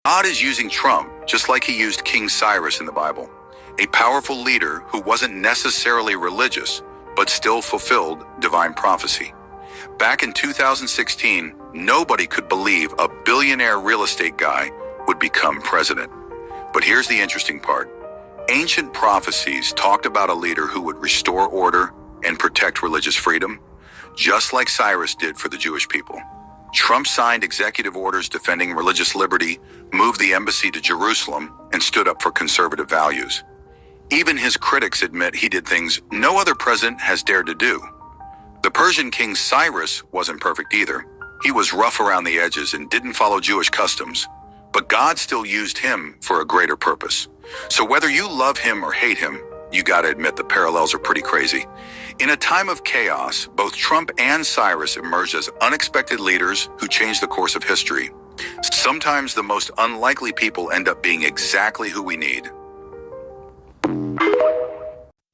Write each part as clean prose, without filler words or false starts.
God is using Trump just like he used King Cyrus in the Bible, a powerful leader who wasn't necessarily religious, but still fulfilled divine prophecy. Back in 2016, nobody could believe a billionaire real estate guy would become president. But here's the interesting part. Ancient prophecies talked about a leader who would restore order and protect religious freedom, just like Cyrus did for the Jewish people. Trump signed executive orders defending religious liberty, moved the embassy to Jerusalem, and stood up for conservative values. Even his critics admit he did things no other president has dared to do. The Persian king Cyrus wasn't perfect either. He was rough around the edges and didn't follow Jewish customs. But God still used him for a greater purpose. So whether you love him or hate him, you gotta admit the parallels are pretty crazy. In a time of chaos, both Trump and Cyrus emerged as unexpected leaders who changed the course of history. Sometimes the most unlikely people end up being exactly who we need.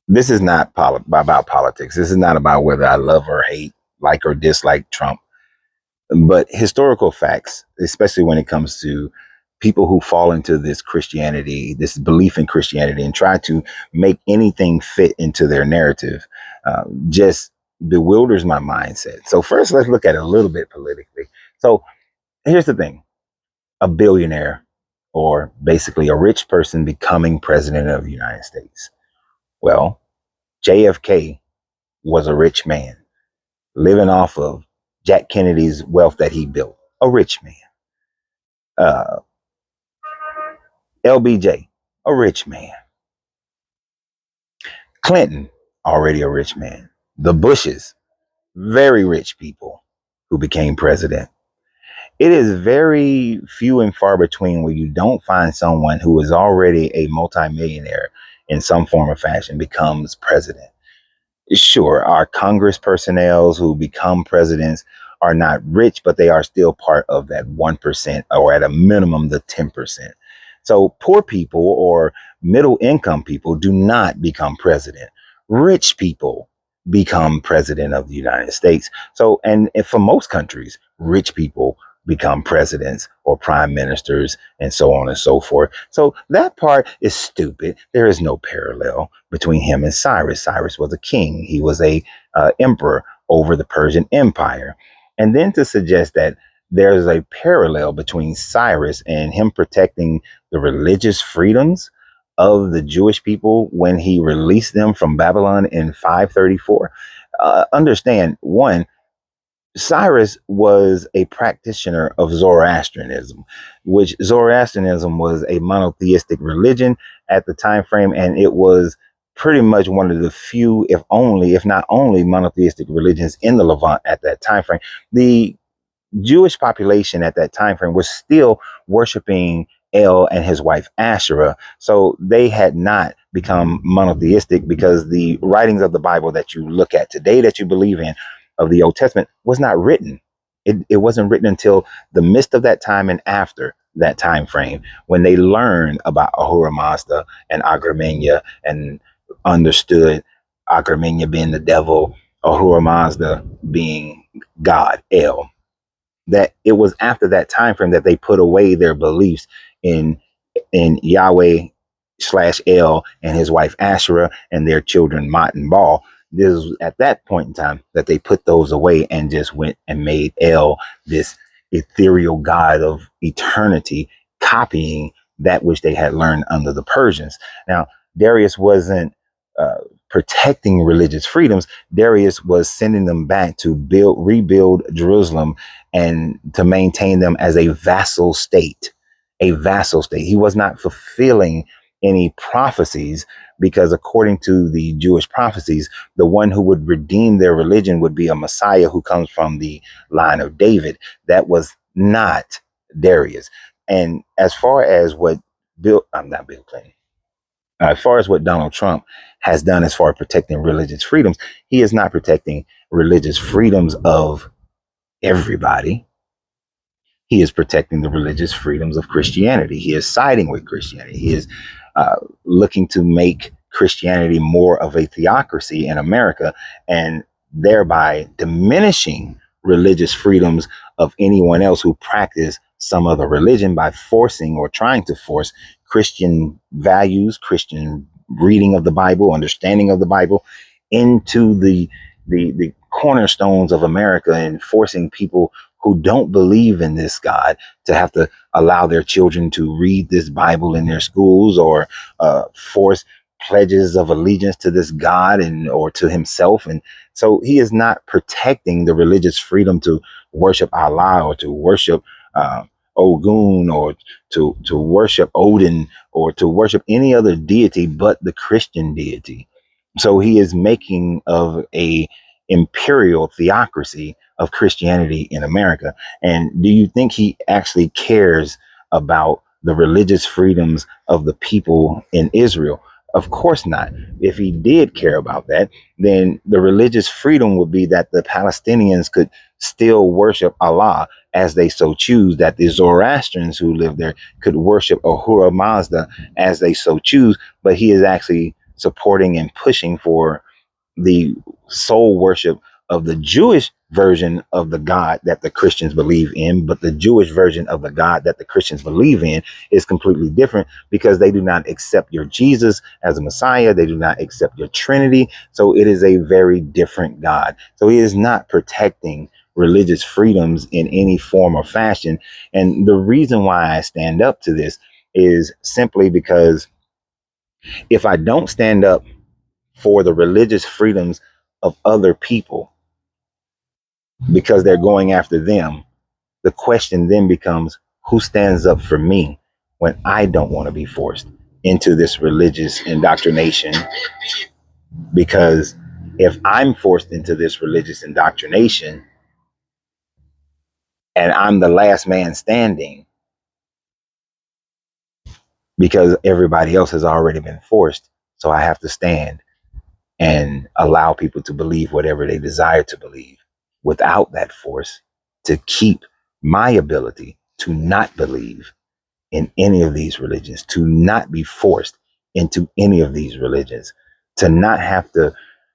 This is not about politics. This is not about whether I love or hate, like or dislike Trump, but historical facts, especially when it comes to people who fall into this Christianity, this belief in Christianity, and try to make anything fit into their narrative, just bewilders my mindset. So first, let's look at it a little bit politically. So here's the thing. A billionaire, or basically a rich person, becoming president of the United States. Well, JFK was a rich man living off of Jack Kennedy's wealth that he built. A rich man. LBJ, a rich man. Clinton, already a rich man. The Bushes, very rich people who became president. It is very few and far between where you don't find someone who is already a multimillionaire in some form or fashion becomes president. Sure, our Congress personnel who become presidents are not rich, but they are still part of that 1%, or at a minimum, the 10%. So poor people or middle income people do not become president. Rich people become president of the United States. So, and for most countries, rich people become presidents or prime ministers and so on and so forth. So that part is stupid. There is no parallel between him and Cyrus. Cyrus was a king. He was a emperor over the Persian Empire. And then to suggest that there's a parallel between Cyrus and him protecting the religious freedoms of the Jewish people when he released them from Babylon in 534. Understand, one, Cyrus was a practitioner of Zoroastrianism, which Zoroastrianism was a monotheistic religion at the time frame, and it was pretty much one of the few, if not only, monotheistic religions in the Levant at that time frame. The Jewish population at that time frame was still worshiping El and his wife Asherah, so they had not become monotheistic, because the writings of the Bible that you look at today, that you believe in, of the Old Testament, was not written. It wasn't written until the midst of that time and after that time frame, when they learned about Ahura Mazda and Agramenya, and understood Agramenya being the devil, Ahura Mazda being God, El. That it was after that time frame that they put away their beliefs in Yahweh / El and his wife Asherah and their children Mot and Baal. This was at that point in time that they put those away and just went and made El this ethereal god of eternity, copying that which they had learned under the Persians. Now, Darius wasn't protecting religious freedoms. Darius was sending them back to rebuild Jerusalem, and to maintain them as a vassal state. A vassal state. He was not fulfilling any prophecies, because according to the Jewish prophecies, the one who would redeem their religion would be a Messiah who comes from the line of David. That was not Darius. And as far as what not Bill Clinton, as far as what Donald Trump has done as far as protecting religious freedoms, he is not protecting religious freedoms of everybody. He is protecting the religious freedoms of Christianity. He is siding with Christianity. He is looking to make Christianity more of a theocracy in America, and thereby diminishing religious freedoms of anyone else who practice some other religion by forcing or trying to force Christian values, Christian reading of the Bible, understanding of the Bible into the cornerstones of America, and forcing people who don't believe in this God to have to allow their children to read this Bible in their schools, or force pledges of allegiance to this God and or to himself. And so he is not protecting the religious freedom to worship Allah, or to worship uh, Ogun, or to worship Odin, or to worship any other deity but the Christian deity. So he is making of a imperial theocracy of Christianity in America. And do you think he actually cares about the religious freedoms of the people in Israel? Of course not. If he did care about that, then the religious freedom would be that the Palestinians could still worship Allah as they so choose, that the Zoroastrians who live there could worship Ahura Mazda as they so choose. But he is actually supporting and pushing for the soul worship of the Jewish version of the God that the Christians believe in. But the Jewish version of the God that the Christians believe in is completely different, because they do not accept your Jesus as a Messiah. They do not accept your Trinity. So it is a very different God. So he is not protecting religious freedoms in any form or fashion. And the reason why I stand up to this is simply because if I don't stand up for the religious freedoms of other people because they're going after them, the question then becomes, who stands up for me when I don't want to be forced into this religious indoctrination? Because if I'm forced into this religious indoctrination and I'm the last man standing because everybody else has already been forced, so I have to stand and allow people to believe whatever they desire to believe without that force, to keep my ability to not believe in any of these religions, to not be forced into any of these religions, to not have to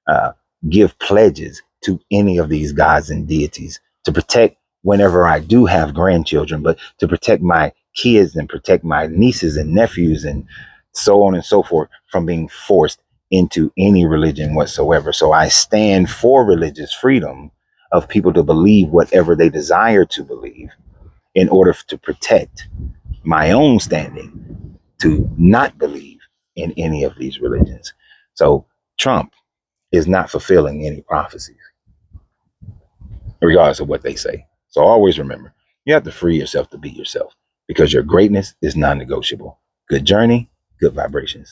uh, give pledges to any of these gods and deities, to protect whenever I do have grandchildren, but to protect my kids and protect my nieces and nephews and so on and so forth from being forced into any religion whatsoever. So I stand for religious freedom of people to believe whatever they desire to believe in order to protect my own standing to not believe in any of these religions. So Trump is not fulfilling any prophecies, regardless of what they say. So always remember, you have to free yourself to be yourself, because your greatness is non-negotiable. Good journey, good vibrations.